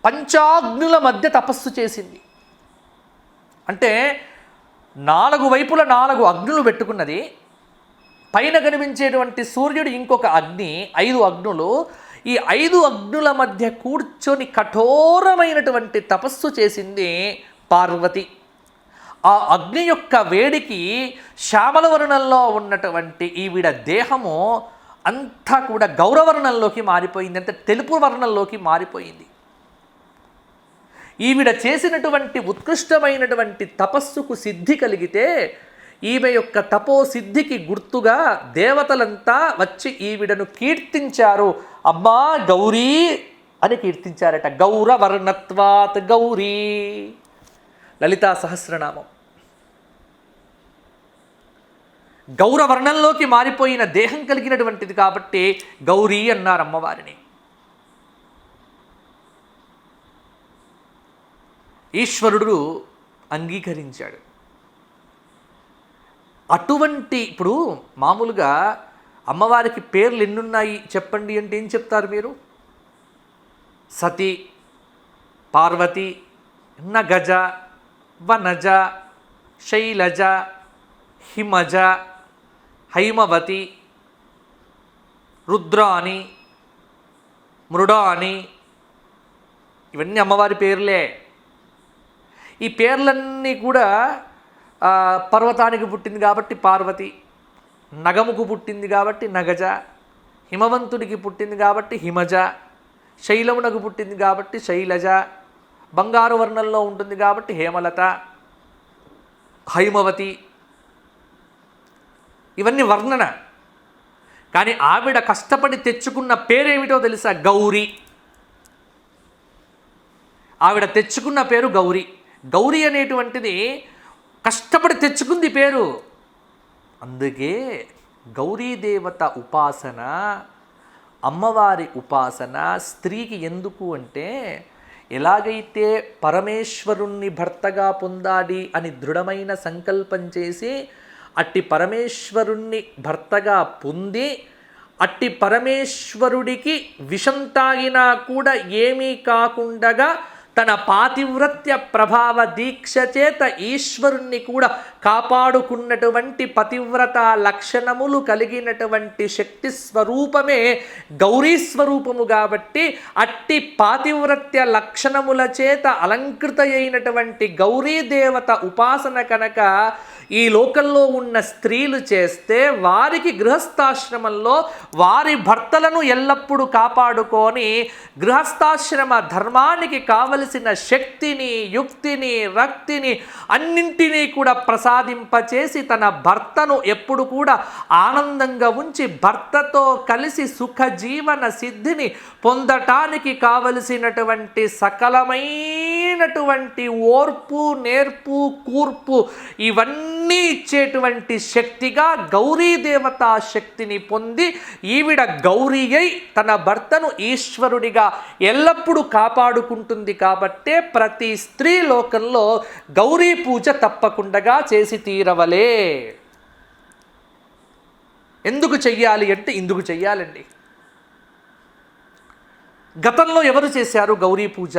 Speaker 3: పంచాగ్నుల మధ్య తపస్సు చేసింది. అంటే 4 వైపుల 4 అగ్నులు పెట్టుకున్నది. పైన కనిపించేటువంటి సూర్యుడు ఇంకొక అగ్ని, 5 అగ్నులు. ఈ 5 అగ్నుల మధ్య కూర్చొని కఠోరమైనటువంటి తపస్సు చేసింది పార్వతి. ఆ అగ్ని యొక్క వేడికి శ్యామల వర్ణంలో ఉన్నటువంటి ఈవిడ దేహము అంతా కూడా గౌరవర్ణంలోకి మారిపోయింది, అంటే తెలుపు వర్ణంలోకి మారిపోయింది. ఈవిడ చేసినటువంటి ఉత్కృష్టమైనటువంటి తపస్సుకు సిద్ధి కలిగితే ఈమె యొక్క తపోసిద్ధికి గుర్తుగా దేవతలంతా వచ్చి ఈవిడను కీర్తించారు. అమ్మా గౌరీ అని కీర్తించారట. గౌరవర్ణత్వాత్ గౌరీ, లలితా సహస్రనామం. గౌరవర్ణంలోకి మారిపోయిన దేహం కలిగినటువంటిది కాబట్టి గౌరీ అన్నారు అమ్మవారిని. ఈశ్వరుడు అంగీకరించాడు. అటువంటి ఇప్పుడు మామూలుగా అమ్మవారికి పేర్లు ఎన్నున్నాయి చెప్పండి అంటే ఏం చెప్తారు మీరు? సతి, పార్వతి, నగజ, వనజ, శైలజ, హిమజ, హైమవతి, రుద్రాని, మృడాని, ఇవన్నీ అమ్మవారి పేర్లే. ఈ పేర్లన్నీ కూడా పర్వతానికి పుట్టింది కాబట్టి పార్వతి, నగముకు పుట్టింది కాబట్టి నగజ, హిమవంతుడికి పుట్టింది కాబట్టి హిమజ, శైలమునకు పుట్టింది కాబట్టి శైలజ, బంగారు వర్ణంలో ఉంటుంది కాబట్టి హేమలత, హైమవతి. ఇవన్నీ వర్ణన. కానీ ఆవిడ కష్టపడి తెచ్చుకున్న పేరేమిటో తెలుసా? గౌరీ. ఆవిడ తెచ్చుకున్న పేరు గౌరీ. గౌరీ అనేటువంటిది కష్టపడి తెచ్చుకుంది పేరు. అందుకే గౌరీదేవత ఉపాసన, అమ్మవారి ఉపాసన స్త్రీకి ఎందుకు అంటే, ఎలాగైతే పరమేశ్వరుణ్ణి భర్తగా పొందాలి అని దృఢమైన సంకల్పం చేసి అట్టి పరమేశ్వరుణ్ణి భర్తగా పొంది అట్టి పరమేశ్వరుడికి విషం తాగినా కూడా ఏమీ కాకుండగా తన పాతివ్రత్య ప్రభావ దీక్ష చేత ఈశ్వరుణ్ణి కూడా కాపాడుకున్నటువంటి పతివ్రత లక్షణములు కలిగినటువంటి శక్తి స్వరూపమే గౌరీ స్వరూపము. కాబట్టి అట్టి పాతివ్రత్య లక్షణముల చేత అలంకృత అయినటువంటి గౌరీదేవత ఉపాసన కనుక ఈ లోకంలో ఉన్న స్త్రీలు చేస్తే వారికి గృహస్థాశ్రమంలో వారి భర్తలను ఎల్లప్పుడూ కాపాడుకొని గృహస్థాశ్రమ ధర్మానికి కావలసిన శక్తిని, యుక్తిని, రక్తిని అన్నింటినీ కూడా ప్రసాదింపచేసి తన భర్తను ఎప్పుడు కూడా ఆనందంగా ఉంచి భర్తతో కలిసి సుఖ జీవన సిద్ధిని పొందటానికి కావలసినటువంటి సకలమైనటువంటి ఓర్పు, నేర్పు, కూర్పు ఇవన్నీ ఇచ్చేటువంటి శక్తిగా గౌరీదేవత శక్తిని పొంది ఈవిడ గౌరీ అయి తన భర్తను ఈశ్వరుడిగా ఎల్లప్పుడూ కాపాడుకుంటుంది. కాబట్టే ప్రతి స్త్రీ లోకంలో గౌరీ పూజ తప్పకుండా చేసి తీరవలే. ఎందుకు చెయ్యాలి అంటే ఇందుకు చెయ్యాలండి. గతంలో ఎవరు చేశారు గౌరీ పూజ?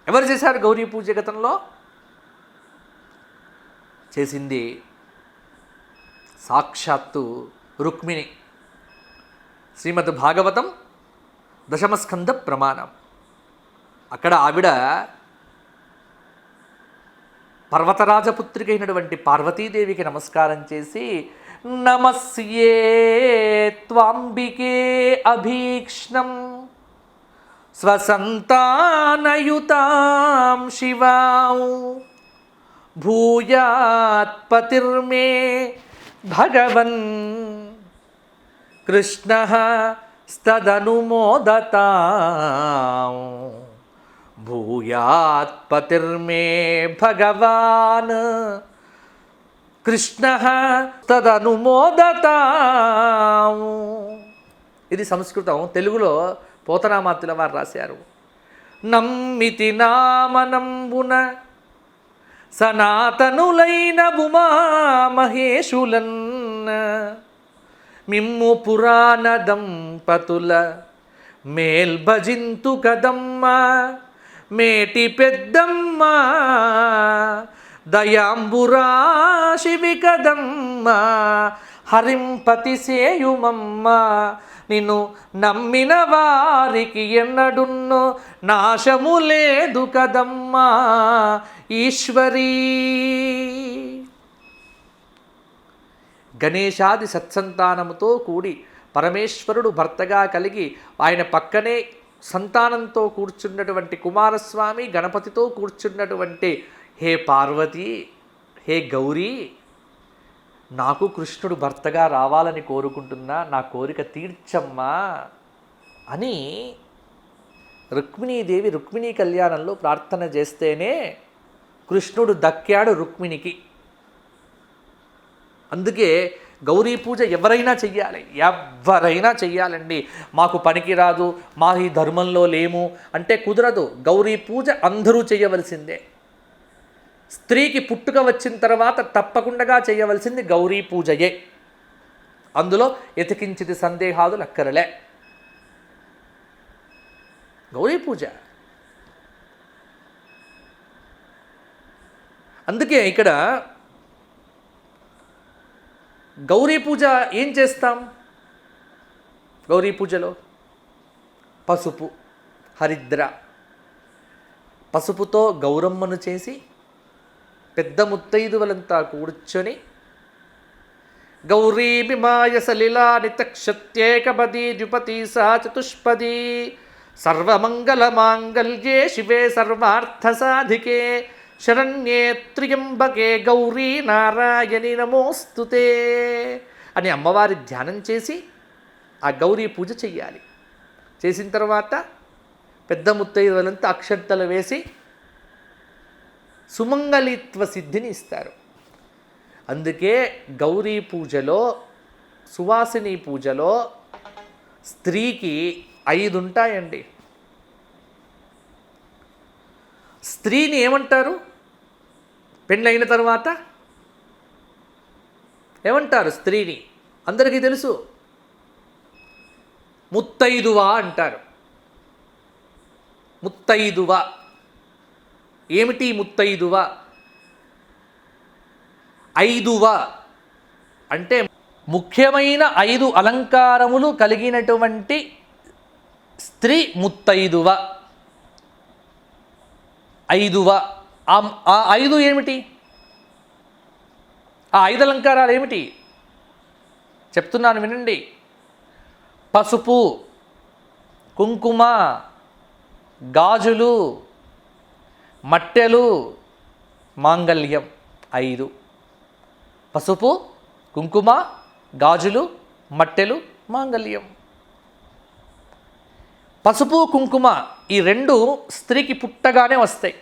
Speaker 3: ఎవరు చేశారు గౌరీ పూజ గతంలో? చేసింది సాక్షాత్తు రుక్మిణి. శ్రీమద్ భాగవతం దశమస్కంద ప్రమాణం. అక్కడ ఆవిడ పర్వతరాజపుత్రిక అయినటువంటి పార్వతీదేవికి నమస్కారం చేసి నమస్యే త్వాంబికే అభీక్ష్ణం స్వసంతానయుతాం శివాం భూయాత్ పతిర్మే భగవన్ కృష్ణః స్తదనుమోదతాం భూయాత్ పతిర్మే భగవాన్ కృష్ణః తదనుమోదతాం. ఇది సంస్కృతం. తెలుగులో పోతనామాత్యుల వారు రాశారు. నమ్మితి నామనంబున సనాతనులైన ఉమామహేశులన్ మిమ్ము పురాణ దంపతుల మేల్భజింతు కదమ్మ మేటి పెద్దమ్మ దయాంబురాశివి కదమ్మ హరింపతి సేయుమమ్మ నిన్ను నమ్మిన వారికి ఎన్నడున్నో నాశము లేదు కదమ్మా ఈశ్వరీ. గణేశాది సత్సంతానముతో కూడి పరమేశ్వరుడు భర్తగా కలిగి ఆయన పక్కనే సంతానంతో కూర్చున్నటువంటి కుమారస్వామి గణపతితో కూర్చున్నటువంటి హే పార్వతి, హే గౌరీ, నాకు కృష్ణుడు భర్తగా రావాలని కోరుకుంటున్నా, నా కోరిక తీర్చమ్మా అని రుక్మిణీ కళ్యాణంలో ప్రార్థన చేస్తేనే కృష్ణుడు దక్కాడు రుక్మిణికి. అందుకే గౌరీ పూజ ఎవరైనా చెయ్యాలండి. మాకు పనికి రాదు, మా ఈ ధర్మంలో లేము అంటే కుదరదు. గౌరీ పూజ అందరూ చేయవలసిందే. స్త్రీకి పుట్టుక వచ్చిన తర్వాత తప్పకుండా చేయవలసింది గౌరీ పూజయే. అందులో ఎతికించిది సందేహాలు అక్కరలే. గౌరీ పూజ. అందుకే ఇక్కడ గౌరీ పూజ ఏం చేస్తాం? గౌరీ పూజలో పసుపు, హరిద్ర, పసుపుతో గౌరమ్మను చేసి పెద్ద ముత్తైదువలంతా కూర్చొని గౌరీ బిమాయ సలిలా నితక్షత్యేకపదీ ద్యుపతి సా చతుష్పదీ సర్వమంగళ మాంగళ్యే శివే సర్వార్థ సాధికే శరణ్యే త్ర్యంబకే గౌరీ నారాయణి నమోస్తుతే అని అమ్మవారి ధ్యానం చేసి ఆ గౌరీ పూజ చెయ్యాలి. చేసిన తర్వాత పెద్ద ముత్తైదువులంతా అక్షంతలు వేసి సుమంగళిత్వ సిద్ధిని ఇస్తారు. అందుకే గౌరీ పూజలో, సువాసిని పూజలో స్త్రీకి 5 ఉంటాయండి. స్త్రీని ఏమంటారు? పెళ్ళైన తర్వాత ఏమంటారు స్త్రీని? అందరికీ తెలుసు, ముత్తైదువ అంటారు. ముత్తైదువ ఏమిటి? ముత్తైదువ 5వ అంటే ముఖ్యమైన 5 అలంకారములు కలిగినటువంటి స్త్రీ ముత్తైదువ. 5వ. ఆ 5 ఏమిటి? ఆ 5 అలంకారాలు ఏమిటి చెప్తున్నాను వినండి. పసుపు, కుంకుమ, గాజులు, మట్టెలు, మాంగళ్యం. 5. పసుపు, కుంకుమ, గాజులు, మట్టెలు, మాంగళ్యం. పసుపు, కుంకుమ ఈ 2 స్త్రీకి పుట్టగానే వస్తాయి,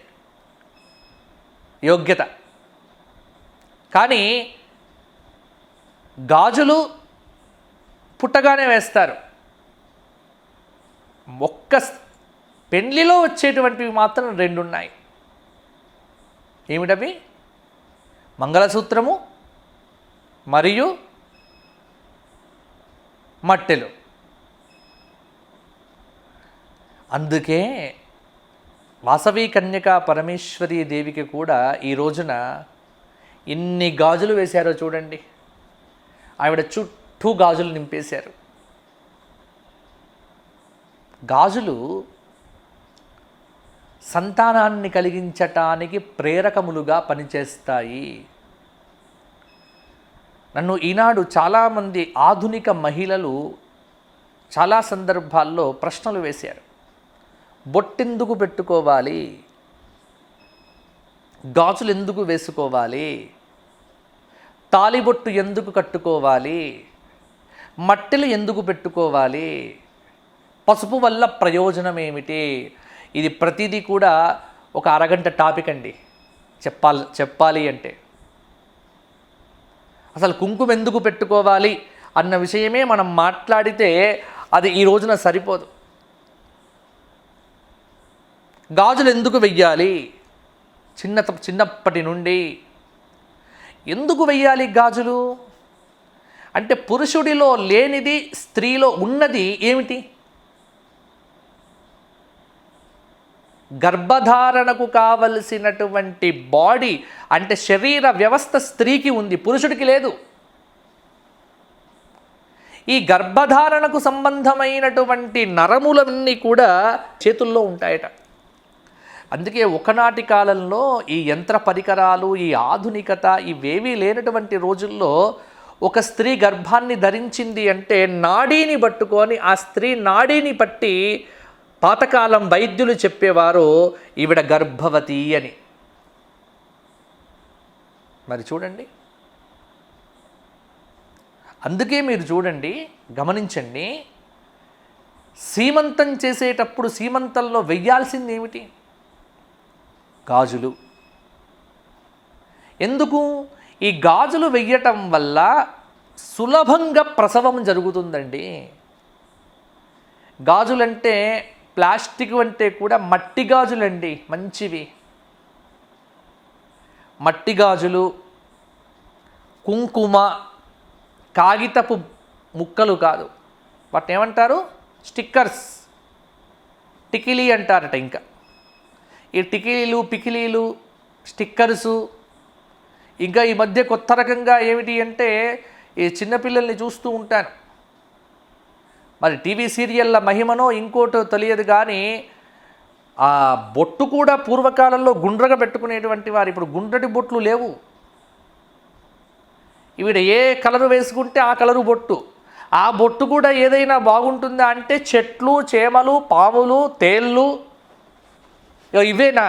Speaker 3: యోగ్యత. కానీ గాజులు పుట్టగానే వేస్తారు. ఒక్క పెళ్లిలో వచ్చేటువంటివి మాత్రం 2 ఉన్నాయి. ఏమిటవి? మంగళసూత్రము మరియు మట్టెలు. అందుకే వాసవి కన్యకా పరమేశ్వరీ దేవికి కూడా ఈ రోజున ఎన్ని గాజులు వేశారో చూడండి. ఆవిడ చుట్టూ గాజులు నింపేశారు. గాజులు సంతానాన్ని కలిగించటానికి ప్రేరకములుగా పనిచేస్తాయి. నన్ను ఈనాడు చాలామంది ఆధునిక మహిళలు చాలా సందర్భాల్లో ప్రశ్నలు వేశారు. బొట్టెందుకు పెట్టుకోవాలి? గాజులు ఎందుకు వేసుకోవాలి? తాలిబొట్టు ఎందుకు కట్టుకోవాలి? మట్టెలు ఎందుకు పెట్టుకోవాలి? పసుపు వల్ల ప్రయోజనం ఏమిటి? ఇది ప్రతిదీ కూడా ఒక అరగంట టాపిక్ అండి చెప్పాలి అంటే. అసలు కుంకుమ ఎందుకు పెట్టుకోవాలి అన్న విషయమే మనం మాట్లాడితే అది ఈ రోజున సరిపోదు. గాజులు ఎందుకు వెయ్యాలి? చిన్నప్పటి నుండి ఎందుకు వెయ్యాలి గాజులు అంటే పురుషుడిలో లేనిది స్త్రీలో ఉన్నది ఏమిటి? గర్భధారణకు కావలసినటువంటి బాడీ అంటే శరీర వ్యవస్థ స్త్రీకి ఉంది, పురుషుడికి లేదు. ఈ గర్భధారణకు సంబంధమైనటువంటి నరములన్నీ కూడా చేతుల్లో ఉంటాయట. అందుకే ఒకనాటి కాలంలో ఈ యంత్ర పరికరాలు, ఈ ఆధునికత ఇవేవీ లేనటువంటి రోజుల్లో ఒక స్త్రీ గర్భాన్ని ధరించింది అంటే నాడీని పట్టుకొని ఆ స్త్రీ నాడీని పట్టి పాతకాలం వైద్యులు చెప్పేవారు ఈవిడ గర్భవతి అని. మరి చూడండి, అందుకే మీరు చూడండి, గమనించండి, సీమంతం చేసేటప్పుడు సీమంతంలో వెయ్యాల్సింది ఏమిటి? గాజులు. ఎందుకు? ఈ గాజులు వెయ్యటం వల్ల సులభంగా ప్రసవం జరుగుతుందండి. గాజులంటే ప్లాస్టిక్ అంటే కూడా మట్టి గాజులండి, మంచివి. మట్టి గాజులు, కుంకుమ, కాగితపు ముక్కలు కాదు, వాటిని ఏమంటారు? స్టిక్కర్స్, టికిలీ అంటారట. ఇంకా ఈ టికిలీలు, పికిలీలు, స్టిక్కర్సు, ఇంకా ఈ మధ్య కొత్త రకంగా ఏమిటి అంటే ఈ చిన్నపిల్లల్ని చూస్తూ ఉంటాను. మరి టీవీ సీరియళ్ళ మహిమనో ఇంకోటో తెలియదు కానీ ఆ బొట్టు కూడా పూర్వకాలంలో గుండ్రగా పెట్టుకునేటువంటి వారు ఇప్పుడు గుండ్రటి బొట్లు లేవు. ఈవిడ ఏ కలరు వేసుకుంటే ఆ కలరు బొట్టు. ఆ బొట్టు కూడా ఏదైనా బాగుంటుందా అంటే చెట్లు, చేమలు, పాములు, తేళ్ళు, ఇవేనా?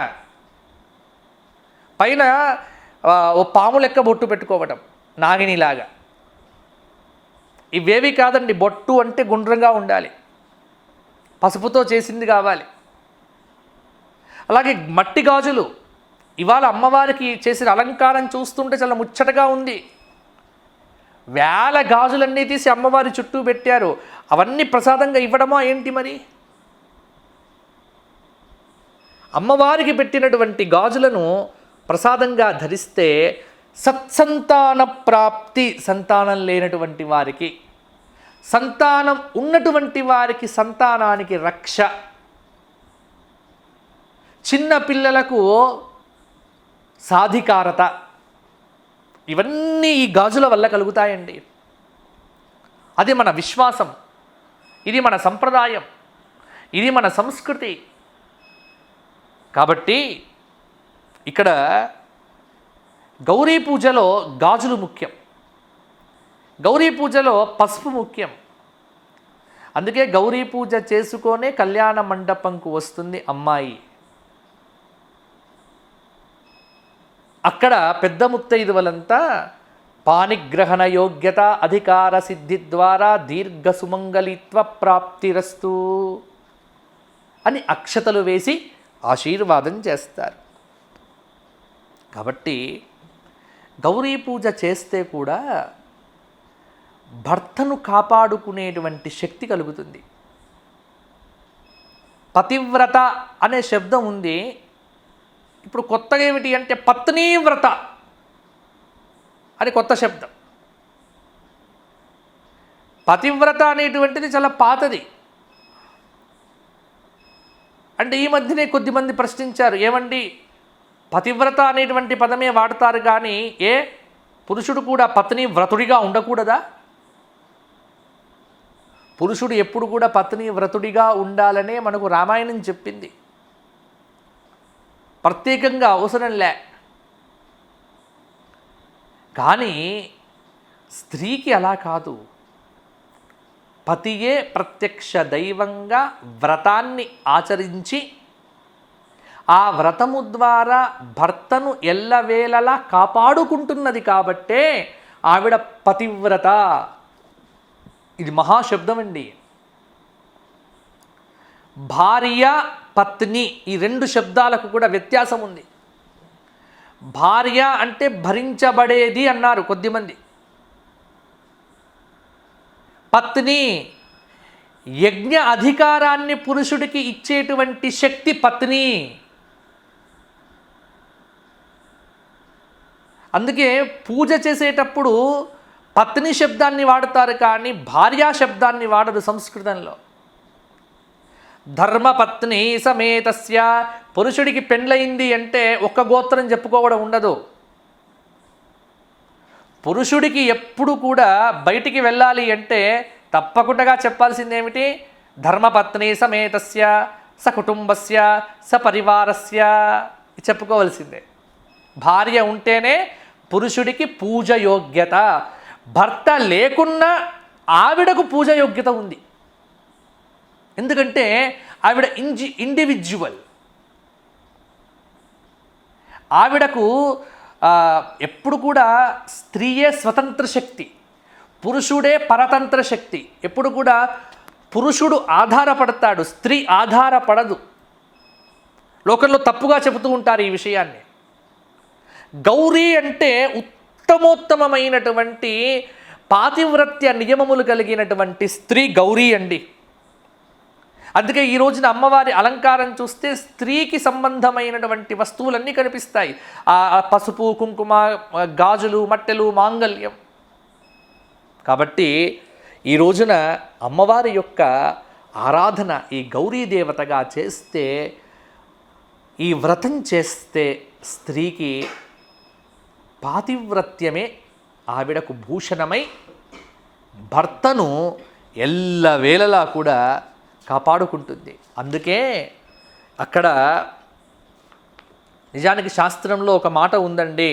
Speaker 3: పైన ఓ పాము లెక్క బొట్టు పెట్టుకోవటం, నాగినిలాగా. ఇవేవి కాదండి. బొట్టు అంటే గుండ్రంగా ఉండాలి, పసుపుతో చేసింది కావాలి. అలాగే మట్టి గాజులు, ఇవాళ అమ్మవారికి చేసిన అలంకారం చూస్తుంటే చాలా ముచ్చటగా ఉంది. వేల గాజులన్నీ తీసి అమ్మవారి చుట్టూ పెట్టారు. అవన్నీ ప్రసాదంగా ఇవ్వడమా ఏంటి మరి? అమ్మవారికి పెట్టినటువంటి గాజులను ప్రసాదంగా ధరిస్తే సత్సంతాన ప్రాప్తి, సంతానం లేనటువంటి వారికి, సంతానం ఉన్నటువంటి వారికి సంతానానికి రక్ష, చిన్న పిల్లలకు సాధికారత, ఇవన్నీ ఈ గాజుల వల్ల కలుగుతాయండి. అది మన విశ్వాసం, ఇది మన సంప్రదాయం, ఇది మన సంస్కృతి. కాబట్టి ఇక్కడ గౌరీ పూజలో గాజులు ముఖ్యం, గౌరీ పూజలో పసుపు ముఖ్యం. అందుకే గౌరీ పూజ చేసుకొనే కళ్యాణ మండపంకు వస్తుంది అమ్మాయి. అక్కడ పెద్ద ముత్తైదువలంతా పాణిగ్రహణ యోగ్యత అధికార సిద్ధి ద్వారా దీర్ఘ సుమంగళిత్వ ప్రాప్తిరస్తు అని అక్షతలు వేసి ఆశీర్వాదం చేస్తారు. కాబట్టి గౌరీ పూజ చేస్తే కూడా భర్తను కాపాడుకునేటువంటి శక్తి కలుగుతుంది. పతివ్రత అనే శబ్దం ఉంది. ఇప్పుడు కొత్తగా ఏమిటి అంటే పత్నీవ్రత అని కొత్త శబ్దం. పతివ్రత అనేటువంటిది చాలా పాతది. అంటే ఈ మధ్యనే కొద్దిమంది ప్రశ్నించారు, ఏమండి పతివ్రత అనేటువంటి పదమే వాడతారు కానీ పురుషుడు కూడా పత్ని వ్రతుడిగా ఉండకూడదా? పురుషుడు ఎప్పుడు కూడా పత్ని వ్రతుడిగా ఉండాలనే మనకు రామాయణం చెప్పింది. ప్రత్యేకంగా అవసరంలే. కానీ స్త్రీకి అలా కాదు. పతియే ప్రత్యక్ష దైవంగా వ్రతాన్ని ఆచరించి ఆ వ్రతము ద్వారా భర్తను ఎల్లవేళలా కాపాడుకుంటున్నది కాబట్టే ఆవిడ పతివ్రత. ఇది మహాశబ్దం అండి. భార్య, పత్ని ఈ రెండు శబ్దాలకు కూడా వ్యత్యాసం ఉంది. భార్య అంటే భరించబడేది అన్నారు కొద్దిమంది. పత్ని యజ్ఞ అధికారాన్ని పురుషుడికి ఇచ్చేటువంటి శక్తి పత్ని. అందుకే పూజ చేసేటప్పుడు పత్ని శబ్దాన్ని వాడతారు కానీ భార్యా శబ్దాన్ని వాడరు సంస్కృతంలో. ధర్మపత్ని సమేతస్య, పురుషుడికి పెండ్లయింది అంటే ఒక్క గోత్రం చెప్పుకోవడం ఉండదు. పురుషుడికి ఎప్పుడు కూడా బయటికి వెళ్ళాలి అంటే తప్పకుండా చెప్పాల్సింది ఏమిటి? ధర్మపత్ని సమేతస్య సకుటుంబస్య సపరివారస్య చెప్పుకోవాల్సిందే. భార్య ఉంటేనే పురుషుడికి పూజ యోగ్యత. భర్త లేకున్నా ఆవిడకు పూజ యోగ్యత ఉంది. ఎందుకంటే ఆవిడ ఇండివిజువల్. ఆవిడకు ఎప్పుడు కూడా స్త్రీయే స్వతంత్ర శక్తి, పురుషుడే పరతంత్ర శక్తి. ఎప్పుడు కూడా పురుషుడు ఆధారపడతాడు, స్త్రీ ఆధారపడదు. లోకంలో తప్పుగా చెబుతూ ఉంటారు ఈ విషయాన్ని. గౌరీ అంటే ఉత్తమోత్తమమైనటువంటి పాతివ్రత్య నియమములు కలిగినటువంటి స్త్రీ గౌరీ అండి. అందుకే ఈ రోజున అమ్మవారి అలంకారం చూస్తే స్త్రీకి సంబంధమైనటువంటి వస్తువులన్నీ కనిపిస్తాయి. ఆ పసుపు, కుంకుమ, గాజులు, మట్టెలు, మాంగల్యం. కాబట్టి ఈ రోజున అమ్మవారి యొక్క ఆరాధన ఈ గౌరీ దేవతగా చేస్తే, ఈ వ్రతం చేస్తే స్త్రీకి పాతివ్రత్యమే ఆవిడకు భూషణమై భర్తను ఎల్లవేళలా కూడా కాపాడుకుంటుంది. అందుకే అక్కడ నిజానికి శాస్త్రంలో ఒక మాట ఉందండి,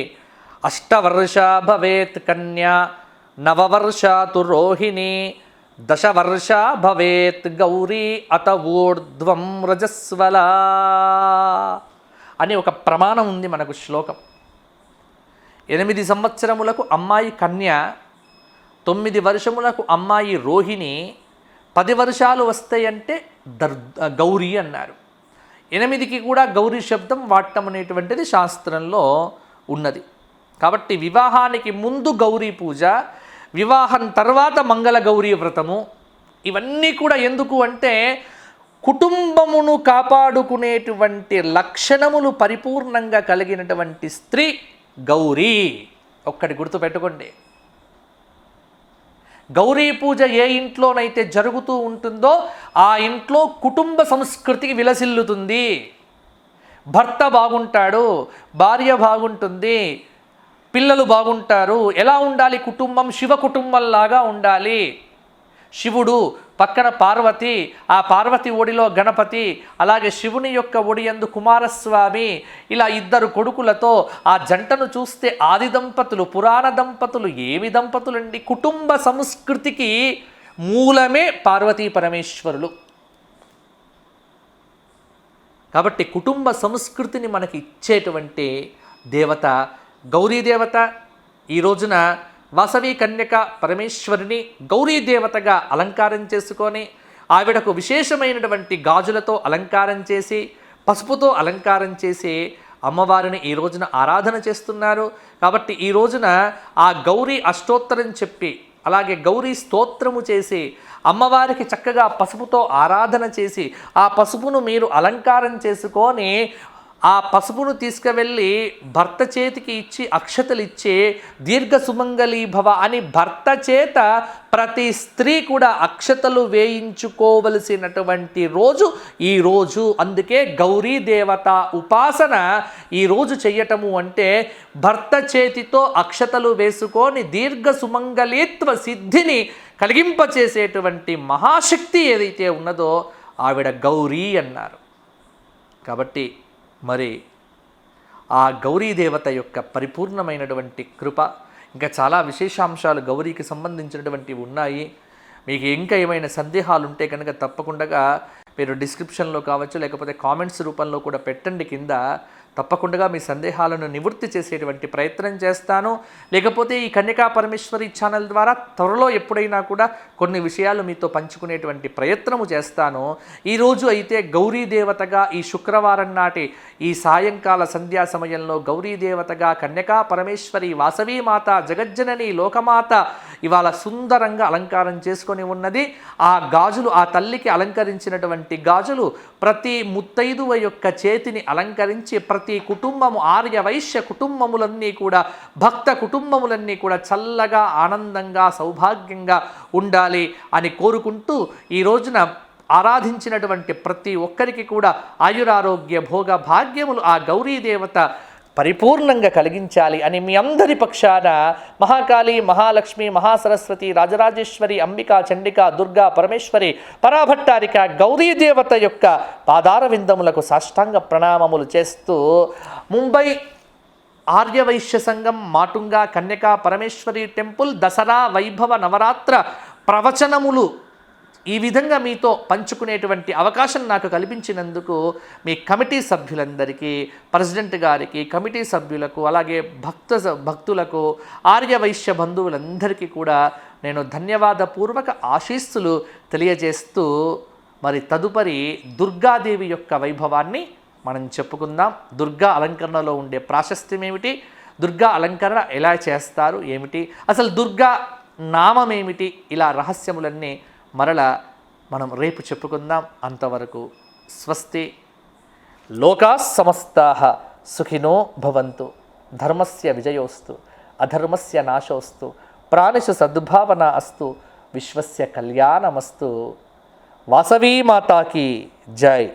Speaker 3: అష్టవర్ష భవేత్ కన్యా, నవవర్షాతు రోహిణి, దశవర్ష భవేత్ గౌరీ అత ఊర్ధ్వం రజస్వల అని ఒక ప్రమాణం ఉంది మనకు శ్లోకం. 8 సంవత్సరములకు అమ్మాయి కన్య, 9 వర్షములకు అమ్మాయి రోహిణి, 10 వర్షాలు వస్తాయంటే గౌరీ అన్నారు. 8కి కూడా గౌరీ శబ్దం వాడటం అనేటువంటిది శాస్త్రంలో ఉన్నది. కాబట్టి వివాహానికి ముందు గౌరీ పూజ, వివాహం తర్వాత మంగళ గౌరీ వ్రతము, ఇవన్నీ కూడా ఎందుకు అంటే కుటుంబమును కాపాడుకునేటువంటి లక్షణములు పరిపూర్ణంగా కలిగినటువంటి స్త్రీ గౌరీ. ఒక్కటి గుర్తుపెట్టుకోండి, గౌరీ పూజ ఏ ఇంట్లోనైతే జరుగుతూ ఉంటుందో ఆ ఇంట్లో కుటుంబ సంస్కృతికి విలసిల్లుతుంది. భర్త బాగుంటాడు, భార్య బాగుంటుంది, పిల్లలు బాగుంటారు. ఎలా ఉండాలి కుటుంబం? శివ కుటుంబంలాగా ఉండాలి. శివుడు పక్కన పార్వతి, ఆ పార్వతి ఒడిలో గణపతి, అలాగే శివుని యొక్క ఒడియందు కుమారస్వామి, ఇలా 2 కొడుకులతో ఆ జంటను చూస్తే ఆది దంపతులు, పురాణ దంపతులు. ఏమి దంపతులండి? కుటుంబ సంస్కృతికి మూలమే పార్వతీ పరమేశ్వరులు. కాబట్టి కుటుంబ సంస్కృతిని మనకి ఇచ్చేటువంటి దేవత గౌరీ దేవత. ఈ రోజున వాసవి కన్యక పరమేశ్వరిని గౌరీ దేవతగా అలంకారం చేసుకొని, ఆవిడకు విశేషమైనటువంటి గాజులతో అలంకారం చేసి, పసుపుతో అలంకారం చేసి అమ్మవారిని ఈ రోజున ఆరాధన చేస్తున్నారు. కాబట్టి ఈ రోజున ఆ గౌరీ అష్టోత్తరం చెప్పి, అలాగే గౌరీ స్తోత్రము చేసి, అమ్మవారికి చక్కగా పసుపుతో ఆరాధన చేసి, ఆ పసుపును మీరు అలంకారం చేసుకొని ఆ పసుపును తీసుకువెళ్ళి భర్త చేతికి ఇచ్చి అక్షతలు ఇచ్చి దీర్ఘ సుమంగళీ భవ అని భర్త చేత ప్రతి స్త్రీ కూడా అక్షతలు వేయించుకోవలసినటువంటి రోజు ఈ రోజు. అందుకే గౌరీ దేవత ఉపాసన ఈరోజు చెయ్యటము అంటే భర్త చేతితో అక్షతలు వేసుకొని దీర్ఘ సుమంగళీత్వ సిద్ధిని కలిగింపచేసేటువంటి మహాశక్తి ఏదైతే ఉన్నదో ఆవిడ గౌరీ అన్నారు. కాబట్టి మరి ఆ గౌరీ దేవత యొక్క పరిపూర్ణమైనటువంటి కృప, ఇంకా చాలా విశేషాంశాలు గౌరీకి సంబంధించినటువంటివి ఉన్నాయి. మీకు ఇంకా ఏమైనా సందేహాలు ఉంటే కనుక తప్పకుండా మీరు డిస్క్రిప్షన్లో కావచ్చు, లేకపోతే కామెంట్స్ రూపంలో కూడా పెట్టండి కింద. తప్పకుండా మీ సందేహాలను నివృత్తి చేసేటువంటి ప్రయత్నం చేస్తాను. లేకపోతే ఈ కన్యకా పరమేశ్వరి ఛానల్ ద్వారా త్వరలో ఎప్పుడైనా కూడా కొన్ని విషయాలు మీతో పంచుకునేటువంటి ప్రయత్నము చేస్తాను. ఈరోజు అయితే గౌరీ దేవతగా ఈ శుక్రవారం నాటి ఈ సాయంకాల సంధ్యా సమయంలో గౌరీ దేవతగా కన్యకా పరమేశ్వరి వాసవీమాత జగజ్జనని లోకమాత ఇవాళ సుందరంగా అలంకారం చేసుకొని ఉన్నది. ఆ గాజులు, ఆ తల్లికి అలంకరించినటువంటి గాజులు ప్రతి ముత్తైదువ యొక్క చేతిని అలంకరించి ప్రతి కుటుంబము, ఆర్య వైశ్య కుటుంబములన్నీ కూడా, భక్త కుటుంబములన్నీ కూడా చల్లగా ఆనందంగా సౌభాగ్యంగా ఉండాలి అని కోరుకుంటూ ఈ రోజున ఆరాధించినటువంటి ప్రతి ఒక్కరికి కూడా ఆయురారోగ్య భోగ భాగ్యములు ఆ గౌరీ దేవత పరిపూర్ణంగా కలిగించాలి అని మీ అందరి పక్షాన మహాకాళి, మహాలక్ష్మి, మహాసరస్వతి, రాజరాజేశ్వరి, అంబికా, చండిక, దుర్గా, పరమేశ్వరి, పరాభట్టారిక గౌరీ దేవత యొక్క పాదార విందములకు సాష్టాంగ ప్రణామములు చేస్తూ ముంబై ఆర్యవైశ్య సంఘం మాటుంగా కన్యకా పరమేశ్వరి టెంపుల్ దసరా వైభవ నవరాత్ర ప్రవచనములు ఈ విధంగా మీతో పంచుకునేటువంటి అవకాశం నాకు కల్పించినందుకు మీ కమిటీ సభ్యులందరికీ, ప్రెసిడెంట్ గారికి, కమిటీ సభ్యులకు, అలాగే భక్తులకు, ఆర్యవైశ్య బంధువులందరికీ కూడా నేను ధన్యవాదపూర్వక ఆశీస్సులు తెలియజేస్తూ మరి తదుపరి దుర్గాదేవి యొక్క వైభవాన్ని మనం చెప్పుకుందాం. దుర్గా అలంకరణలో ఉండే ప్రాశస్త్యం ఏమిటి, దుర్గా అలంకరణ ఎలా చేస్తారు ఏమిటి, అసలు దుర్గా నామం ఏమిటి, ఇలా రహస్యములన్నీ మరలా మనం రేపు చెప్పుకుందాం. అంతవరకు స్వస్తి. లోకా సమస్తాః సుఖినో భవంతు. ధర్మస్య విజయోస్తు, అధర్మస్య నాశోస్తు, ప్రాణిషు సద్భావన అస్తు, విశ్వస్య కళ్యాణమస్తు. వాసవీ మాతాకి జై.